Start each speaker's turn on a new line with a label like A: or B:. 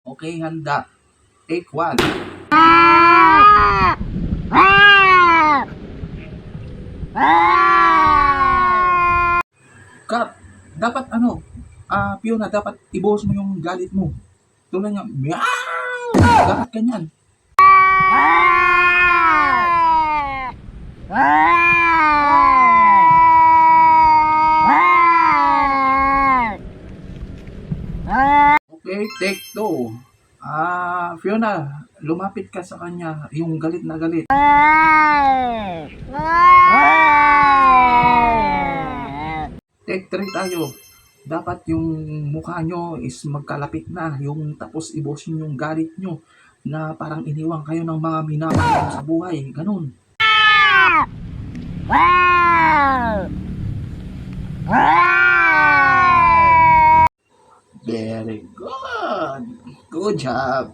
A: Okay, handa. Take one. Cut. Dapat Fiona, dapat ibuhos mo yung galit mo. Tulad niya, meow! Dapat ganyan. Okay, take two. Fiona, lumapit ka sa kanya, yung galit na galit. Take three tayo. Dapat yung mukha nyo is magkalapit na, yung tapos ibusin yung galit nyo na parang iniwang kayo ng mga minamahal sa buhay. Ganun. Very good. Good job.